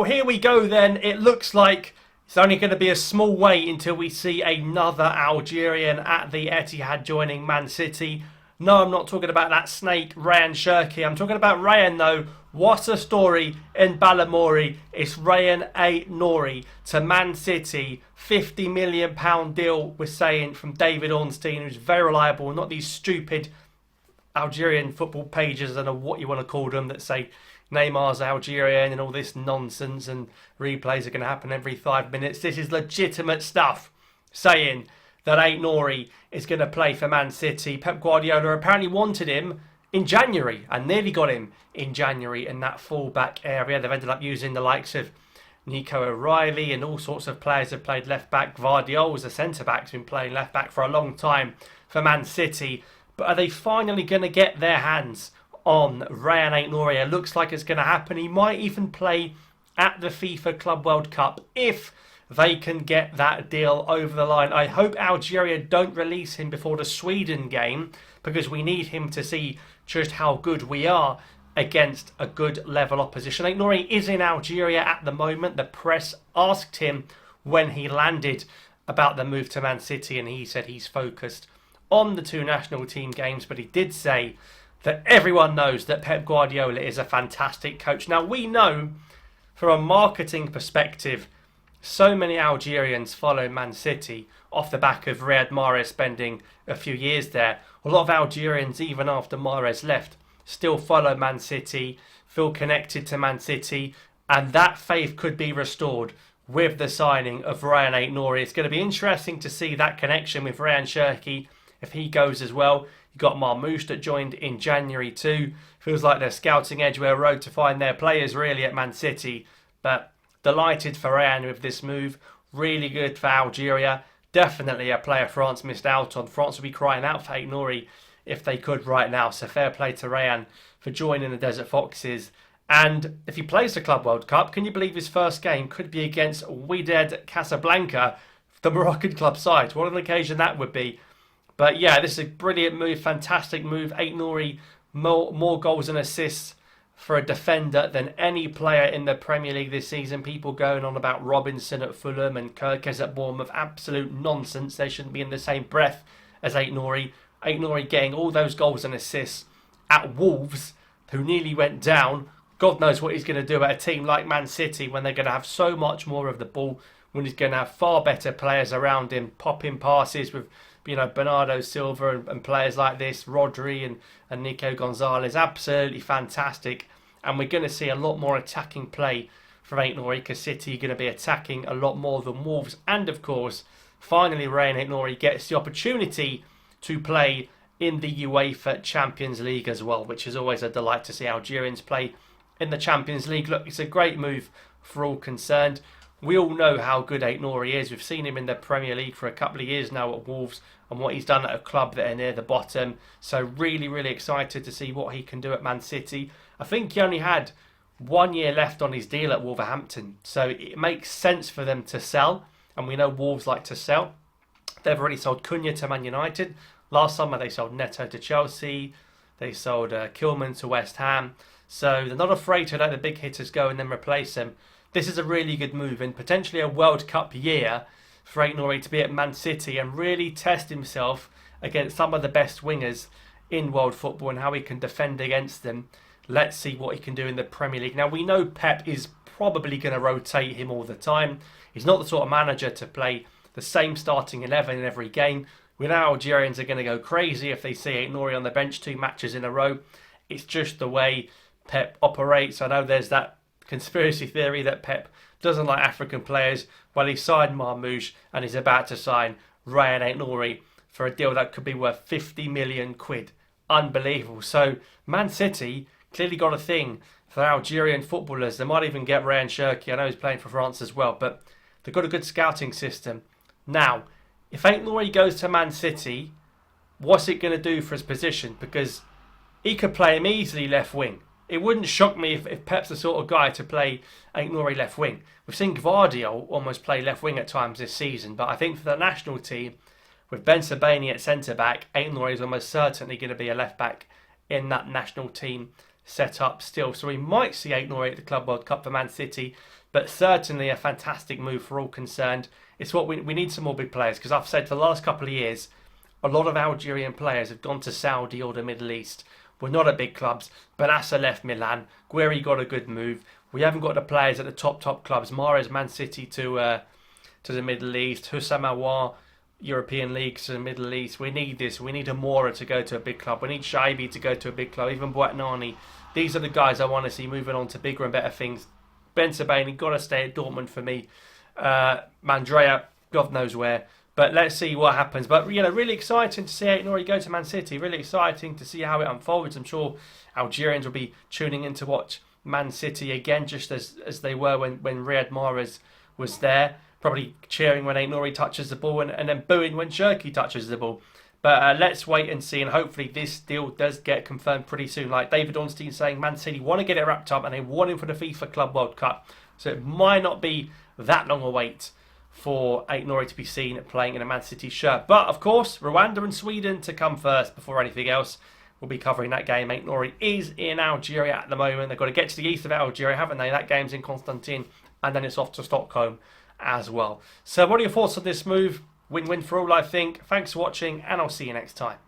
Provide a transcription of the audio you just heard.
Well, here we go then. It looks like it's only going to be a small wait until we see another Algerian at the Etihad joining Man City. No, I'm not talking about that snake, Rayan Cherki. I'm talking about Rayan, though. What a story in Balamory. It's Rayan Ait-Nouri to Man City. £50 million deal, we're saying, from David Ornstein, who's very reliable. Not these stupid Algerian football pages, I don't know what you want to call them, that say Neymar's Algerian and all this nonsense and replays are going to happen every 5 minutes. This is legitimate stuff saying that Ait-Nouri is going to play for Man City. Pep Guardiola apparently wanted him in January and nearly got him in January in that full-back area. They've ended up using the likes of Nico O'Reilly and all sorts of players have played left-back. Vardiol, the centre-back, has been playing left-back for a long time for Man City. But are they finally going to get their hands on Rayan Ait-Nouri? It looks like it's going to happen. He might even play at the FIFA Club World Cup if they can get that deal over the line. I hope Algeria don't release him before the Sweden game because we need him to see just how good we are against a good level opposition. Ait-Nouri is in Algeria at the moment. The press asked him when he landed about the move to Man City and he said he's focused on the two national team games, but he did say that everyone knows that Pep Guardiola is a fantastic coach. Now, we know from a marketing perspective, so many Algerians follow Man City off the back of Riyad Mahrez spending a few years there. A lot of Algerians, even after Mahrez left, still follow Man City, feel connected to Man City, and that faith could be restored with the signing of Rayan Ait-Nouri. It's going to be interesting to see that connection with Rayan Cherki if he goes as well. You got Marmoush that joined in January too. Feels like they're scouting Edgware Road to find their players really at Man City. But delighted for Rayan with this move. Really good for Algeria. Definitely a player France missed out on. France would be crying out for Ait-Nouri if they could right now. So fair play to Rayan for joining the Desert Foxes. And if he plays the Club World Cup, can you believe his first game could be against Wydad Casablanca, the Moroccan club side? What an occasion that would be. But yeah, this is a brilliant move, fantastic move. Ait-Nouri, more goals and assists for a defender than any player in the Premier League this season. People going on about Robinson at Fulham and Kirkes at Bournemouth. Absolute nonsense. They shouldn't be in the same breath as Ait-Nouri. Ait-Nouri getting all those goals and assists at Wolves, who nearly went down. God knows what he's going to do at a team like Man City when they're going to have so much more of the ball, when he's going to have far better players around him, popping passes with Bernardo Silva and players like this, Rodri and Nico Gonzalez. Absolutely fantastic. And we're going to see a lot more attacking play from Ait-Nouri because City are going to be attacking a lot more than Wolves. And of course, finally Rayan Ait-Nouri gets the opportunity to play in the UEFA Champions League as well, which is always a delight to see Algerians play in the Champions League. Look, it's a great move for all concerned. We all know how good Ait-Nouri is. We've seen him in the Premier League for a couple of years now at Wolves and what he's done at a club that are near the bottom. So really, really excited to see what he can do at Man City. I think he only had 1 year left on his deal at Wolverhampton. So it makes sense for them to sell. And we know Wolves like to sell. They've already sold Cunha to Man United. Last summer they sold Neto to Chelsea. They sold Kilman to West Ham. So they're not afraid to let the big hitters go and then replace them. This is a really good move and potentially a World Cup year for Ait-Nouri to be at Man City and really test himself against some of the best wingers in world football and how he can defend against them. Let's see what he can do in the Premier League. Now, we know Pep is probably going to rotate him all the time. He's not the sort of manager to play the same starting 11 in every game. We know Algerians are going to go crazy if they see Ait-Nouri on the bench 2 matches in a row. It's just the way Pep operates. I know there's that conspiracy theory that Pep doesn't like African players. Well, he signed Marmoush and he's about to sign Rayan Ait-Nouri for a deal that could be worth 50 million quid. Unbelievable. So Man City clearly got a thing for Algerian footballers. They might even get Rayan Cherki. I know he's playing for France as well, but they've got a good scouting system. Now, if Ait-Nouri goes to Man City, what's it going to do for his position? Because he could play him easily left wing. It wouldn't shock me if Pep's the sort of guy to play Ait-Nouri left wing. We've seen Gvardiol almost play left wing at times this season, but I think for the national team, with Ben Sebaini at centre back, Ait-Nouri is almost certainly going to be a left back in that national team set up still. So we might see Ait-Nouri at the Club World Cup for Man City, but certainly a fantastic move for all concerned. It's what we need some more big players, because I've said for the last couple of years, a lot of Algerian players have gone to Saudi or the Middle East. We're not at big clubs. Benassa left Milan. Guerri got a good move. We haven't got the players at the top clubs. Mahrez, Man City to the Middle East. Hussam Aouar, European leagues to the Middle East. We need this. We need Amora to go to a big club. We need Shaibi to go to a big club. Even Boatnani. These are the guys I want to see moving on to bigger and better things. Ben Sebaini got to stay at Dortmund for me. Mandrea, God knows where. But let's see what happens. But, really exciting to see Ait-Nouri go to Man City. Really exciting to see how it unfolds. I'm sure Algerians will be tuning in to watch Man City again, just as they were when Riyad Mahrez was there. Probably cheering when Ait-Nouri touches the ball and then booing when Cherki touches the ball. But let's wait and see, and hopefully this deal does get confirmed pretty soon. Like David Ornstein saying, Man City want to get it wrapped up and they want him for the FIFA Club World Cup. So it might not be that long a wait for Ait-Nouri to be seen playing in a Man City shirt. But of course, Rwanda and Sweden to come first before anything else. We'll be covering that game. Ait-Nouri is in Algeria at the moment. They've got to get to the east of Algeria, haven't they? That game's in Constantine, and then it's off to Stockholm as well. So what are your thoughts on this move? Win-win for all, I think. Thanks for watching, and I'll see you next time.